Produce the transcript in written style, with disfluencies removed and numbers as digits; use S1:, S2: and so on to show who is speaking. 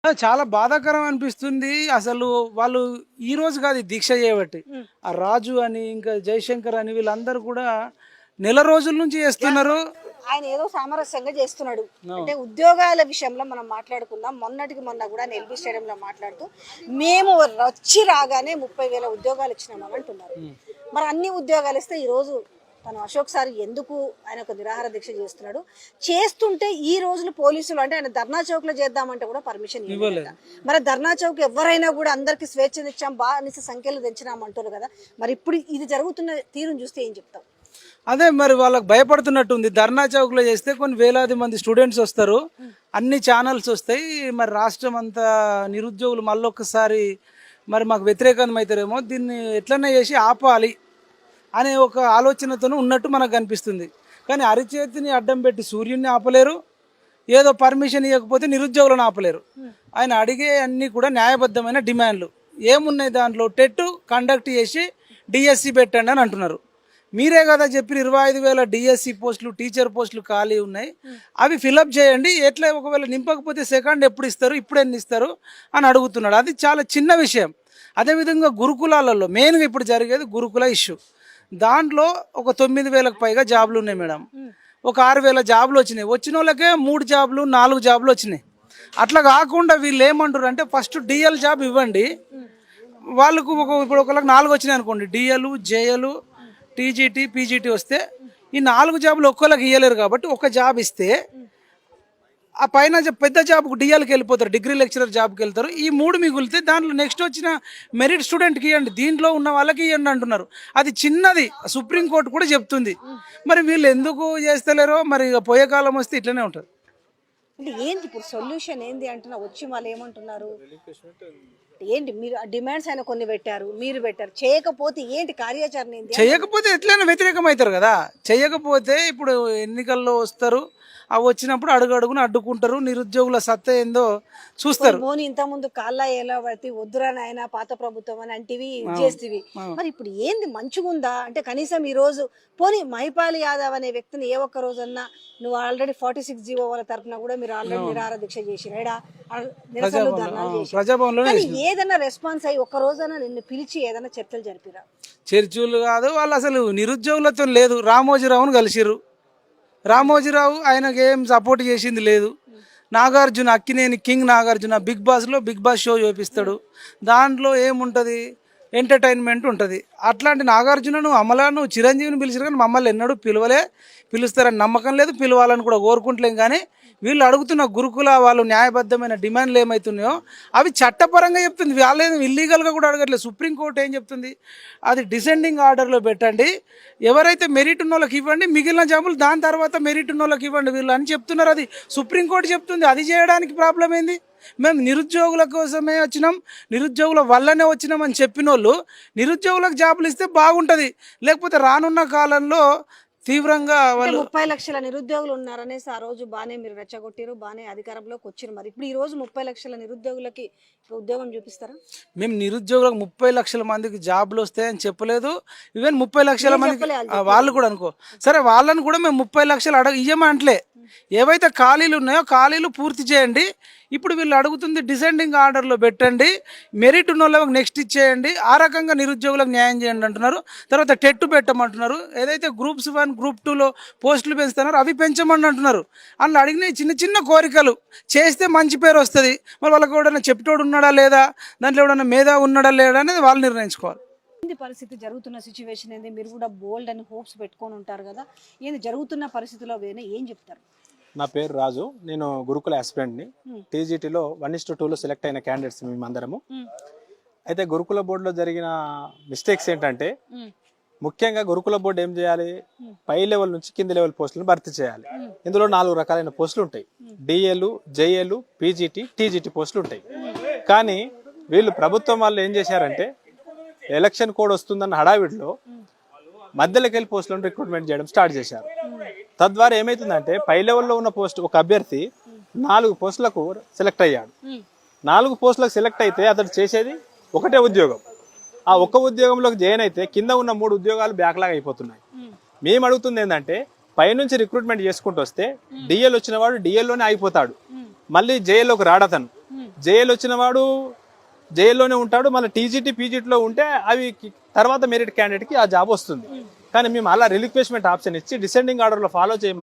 S1: చాలా బాధాకరం అనిపిస్తుంది. అసలు వాళ్ళు ఈ రోజు కాదు ఈ దీక్ష చేయబట్టి. ఆ రాజు అని, ఇంకా జయశంకర్ అని వీళ్ళందరూ కూడా నెల రోజుల నుంచి చేస్తున్నారు.
S2: ఆయన ఏదో సామరస్యంగా చేస్తున్నాడు. అంటే ఉద్యోగాల విషయంలో మనం మాట్లాడుకుందాం. మొన్నటికి మొన్న కూడా ఎల్బీ స్టేడియంలో మాట్లాడుతూ మేము వచ్చి రాగానే 30,000 ఉద్యోగాలు ఇచ్చినామని అంటున్నారు. మరి అన్ని ఉద్యోగాలు ఇస్తే ఈ రోజు తను అశోక్ సార్ ఎందుకు ఆయన ఒక నిరాహార దీక్ష చేస్తున్నాడు? చేస్తుంటే ఈ రోజులు పోలీసులు అంటే ఆయన ధర్నా చౌక్ లో చేద్దామంటే కూడా పర్మిషన్ ఇవ్వలేదు. మరి ధర్నా చౌక్ ఎవరైనా కూడా అందరికి స్వేచ్ఛనిచ్చాం బానిస సంఖ్యలు తెచ్చినామంటారు కదా. మరి ఇప్పుడు ఇది జరుగుతున్న తీరును చూస్తే ఏం చెప్తాం?
S1: అదే మరి వాళ్ళకి భయపడుతున్నట్టుంది. ధర్నా చౌక్లో చేస్తే కొన్ని వేలాది మంది స్టూడెంట్స్ వస్తారు, అన్ని ఛానల్స్ వస్తాయి. మరి రాష్ట్రం అంతా నిరుద్యోగులు మళ్ళొక్కసారి మరి మాకు వ్యతిరేకం అవుతారేమో, దీన్ని ఎట్లన్నా చేసి ఆపాలి అనే ఒక ఆలోచనతో ఉన్నట్టు మనకు కనిపిస్తుంది. కానీ అరిచేతిని అడ్డం పెట్టి సూర్యుడిని ఆపలేరు, ఏదో పర్మిషన్ ఇవ్వకపోతే నిరుద్యోగులను ఆపలేరు. ఆయన అడిగే అన్నీ కూడా న్యాయబద్ధమైన డిమాండ్లు ఏమున్నాయి దాంట్లో. టెట్ కండక్ట్ చేసి డిఎస్సి పెట్టండి అని అంటున్నారు. మీరే కదా చెప్పిన 25,000 డిఎస్సి పోస్టులు, టీచర్ పోస్టులు ఖాళీ ఉన్నాయి, అవి ఫిలప్ చేయండి. ఎట్లా ఒకవేళ నింపకపోతే సెకండ్ ఎప్పుడు ఇస్తారు, ఇప్పుడు ఎన్ని ఇస్తారు అని అడుగుతున్నాడు. అది చాలా చిన్న విషయం. అదేవిధంగా గురుకులాలలో మెయిన్గా ఇప్పుడు జరిగేది గురుకుల ఇష్యూ. దాంట్లో ఒక 9,000కు పైగా జాబులు ఉన్నాయి మేడం. ఒక 6,000 జాబులు వచ్చినాయి. వచ్చిన వాళ్ళకే 3 జాబులు 4 జాబులు వచ్చినాయి. అట్లా కాకుండా వీళ్ళు ఏమంటారు అంటే ఫస్ట్ డిఎల్ జాబ్ ఇవ్వండి, వాళ్ళకు ఇప్పుడు ఒకళ్ళకి 4 వచ్చినాయి అనుకోండి, డిఎల్, జేఎల్, టీజీటీ, పీజీటీ వస్తే ఈ 4 జాబులు ఒక్కళ్ళకి ఇవ్వలేరు. కాబట్టి ఒక జాబ్ ఇస్తే ఆ పైన పెద్ద జాబ్కు డిఎల్కి వెళ్ళిపోతారు, డిగ్రీ లెక్చరర్ జాబ్కి వెళ్తారు. ఈ 3 మిగులితే దాంట్లో నెక్స్ట్ వచ్చిన మెరిట్ స్టూడెంట్కి ఇవ్వండి, దీంట్లో ఉన్న వాళ్ళకి ఇవ్వండి అంటున్నారు. అది చిన్నది, సుప్రీంకోర్టు కూడా చెప్తుంది. మరి వీళ్ళు ఎందుకు చేస్తలేరో మరి పోయే కాలం వస్తే ఇట్లనే ఉంటుంది.
S2: అంటే ఏంటి ఇప్పుడు సొల్యూషన్ ఏంది అంటున్నా? వచ్చి వాళ్ళు ఏమంటున్నారు ఏంటి? మీరు డిమాండ్స్ ఆయన కొన్ని పెట్టారు, మీరు పెట్టారు, చేయకపోతే ఏంటి కార్యాచరణ ఏంటి?
S1: చేయకపోతే ఎట్లయినా వ్యతిరేకం అవుతారు కదా. చేయకపోతే ఇప్పుడు ఎన్నికల్లో వస్తారు, అవి వచ్చినప్పుడు అడుగున అడ్డుకుంటారు, నిరుద్యోగుల సత్తా ఏందో చూస్తారు.
S2: పోనీ ఇంత ముందు కాళ్ళ ఎలా పడితే వద్దురా నాయన పాత ప్రభుత్వం అని అంటివి చేస్తేవి. మరి ఇప్పుడు ఏంది మంచిగుందా అంటే? కనీసం ఈ రోజు పోనీ మహిపాల్ యాదవ్ అనే వ్యక్తిని ఏ ఒక్క రోజన్నా నువ్వు ఆల్రెడీ 46 జీవో వాళ్ళ తరఫున కూడా మీరు ఆల్రెడీ నిరాహార దీక్ష చేసిరా, నిరసనలు ధర్నాలు చేసి ఏదైనా రెస్పాన్స్ అయ్యి ఒక్క రోజైనా నిన్ను పిలిచి ఏదైనా చర్చలు జరిపిరా?
S1: చర్చలు కాదు, వాళ్ళు అసలు నిరుద్యోగులతో లేదు. రామోజీరావును కలిసిర్రు, రామోజీరావు ఆయనకి ఏం సపోర్ట్ చేసింది లేదు. నాగార్జున, అక్కినేని కింగ్ నాగార్జున బిగ్ బాస్లో బిగ్ బాస్ షో చూపిస్తాడు, దాంట్లో ఏముంటుంది, ఎంటర్టైన్మెంట్ ఉంటుంది. అట్లాంటి నాగార్జునను, అమలాను, చిరంజీవిని పిలిచారు కానీ మమ్మల్ని ఎన్నడూ పిలుస్తారని నమ్మకం లేదు, పిలవాలని కూడా కోరుకుంటలేం. కానీ వీళ్ళు అడుగుతున్న గురుకుల వాళ్ళు న్యాయబద్ధమైన డిమాండ్లు ఏమవుతున్నాయో అవి చట్టపరంగా చెప్తుంది. వాళ్ళేది ఇల్లీగల్గా కూడా అడగట్లేదు. సుప్రీంకోర్టు ఏం చెప్తుంది, అది డిసెండింగ్ ఆర్డర్లో పెట్టండి, ఎవరైతే మెరిట్ ఉన్న వాళ్ళకి ఇవ్వండి, మిగిలిన జాబులు దాని తర్వాత మెరిట్ ఉన్న వాళ్ళకి ఇవ్వండి వీళ్ళు అని చెప్తున్నారు. అది సుప్రీంకోర్టు చెప్తుంది. అది చేయడానికి ప్రాబ్లం ఏంది? మేము నిరుద్యోగుల కోసమే వచ్చినాం, నిరుద్యోగుల వల్లనే వచ్చినాం అని చెప్పిన వాళ్ళు నిరుద్యోగులకు జాబులు ఇస్తే బాగుంటుంది. లేకపోతే రానున్న కాలంలో తీవ్రంగా వాళ్ళు
S2: 30 లక్షల నిరుద్యోగులు ఉన్నారనేసి ఆ రోజు బాగానే మీరు రెచ్చగొట్టారు, బాగానే అధికారంలోకి వచ్చారు. మరి ఇప్పుడు ఈ రోజు 30 లక్షల నిరుద్యోగులకి ఉద్యోగం చూపిస్తారా?
S1: మేము నిరుద్యోగులకు 30 లక్షల మందికి జాబులు వస్తాయని చెప్పలేదు. ఈవెన్ 30 లక్షల మందికి వాళ్ళు కూడా అనుకో సరే, వాళ్ళని కూడా మేము 30 లక్షలు ఇవ్వమంటలే. ఏవైతే ఖాళీలు ఉన్నాయో ఖాళీలు పూర్తి చేయండి. ఇప్పుడు వీళ్ళు అడుగుతుంది డిసెండింగ్ ఆర్డర్లో పెట్టండి, మెరిట్ ఉన్న వాళ్ళకి నెక్స్ట్ ఇచ్చేయండి, ఆ రకంగా నిరుద్యోగులకు న్యాయం చేయండి అంటున్నారు. తర్వాత టెట్ పెట్టమంటున్నారు. ఏదైతే గ్రూప్స్ 1, గ్రూప్ 2లో పోస్టులు పెంచుతున్నారో అవి పెంచమని అంటున్నారు. అందులో అడిగిన చిన్న చిన్న కోరికలు చేస్తే మంచి పేరు వస్తుంది. మరి వాళ్ళకి ఎవడన్నా చెప్పేటోడు ఉన్నాడా లేదా, దాంట్లో ఎవడన్నా మేధా ఉన్నాడా లేడా అనేది వాళ్ళు నిర్ణయించుకోవాలి.
S2: పరిస్థితి జరుగుతున్న సిచ్యువేషన్ ఏంది? మీరు కూడా బోల్డ్ అని హోప్స్ పెట్టుకొని ఉంటారు కదా, ఏంది జరుగుతున్న పరిస్థితిలో ఏం చెప్తారు?
S3: నా పేరు రాజు, నేను గురుకుల ఆస్పిరెంట్ని. టీజీటీలో 1:2లో సెలెక్ట్ అయిన క్యాండిడేట్స్ మేమందరము. అయితే గురుకుల బోర్డులో జరిగిన మిస్టేక్స్ ఏంటంటే, ముఖ్యంగా గురుకుల బోర్డు ఏం చేయాలి, పై లెవెల్ నుంచి కింది లెవెల్ పోస్టులను భర్తీ చేయాలి. ఇందులో 4 రకాలైన పోస్టులు ఉంటాయి. డిఎల్, జేఎల్, పీజీటీ, టీజీటీ పోస్టులు ఉంటాయి. కానీ వీళ్ళు ప్రభుత్వం వాళ్ళు ఏం చేశారంటే, ఎలక్షన్ కోడ్ వస్తుందన్న హడావిడిలో మధ్యలోకి వెళ్ళి పోస్టులను రిక్రూట్మెంట్ చేయడం స్టార్ట్ చేశారు. తద్వారా ఏమైతుందంటే, పై లెవెల్లో ఉన్న పోస్ట్ ఒక అభ్యర్థి 4 పోస్టులకు సెలెక్ట్ అయ్యాడు. 4 పోస్టులకు సెలెక్ట్ అయితే అతడు చేసేది ఒకటే ఉద్యోగం. ఆ ఒక్క ఉద్యోగంలోకి జాయిన్ అయితే కింద ఉన్న 3 ఉద్యోగాలు బ్యాక్లాగ్ అయిపోతున్నాయి. మేము అడుగుతుంది ఏంటంటే, పైనుంచి రిక్రూట్మెంట్ చేసుకుంటూ వస్తే డిఎల్ వచ్చిన వాడు డిఎల్లోనే అయిపోతాడు, మళ్ళీ జేఎల్లోకి రాడతను. జేఏలు వచ్చిన వాడు జైల్లోనే ఉంటాడు, మళ్ళీ టీజీటీ పీజీటీలో ఉంటే అవి తర్వాత మెరిట్ క్యాండిడేట్కి ఆ జాబ్ వస్తుంది. కానీ మేము అలా రిలిక్వెస్ట్మెంట్ ఆప్షన్ ఇచ్చి డిసెండింగ్ ఆర్డర్లో ఫాలో చేయమని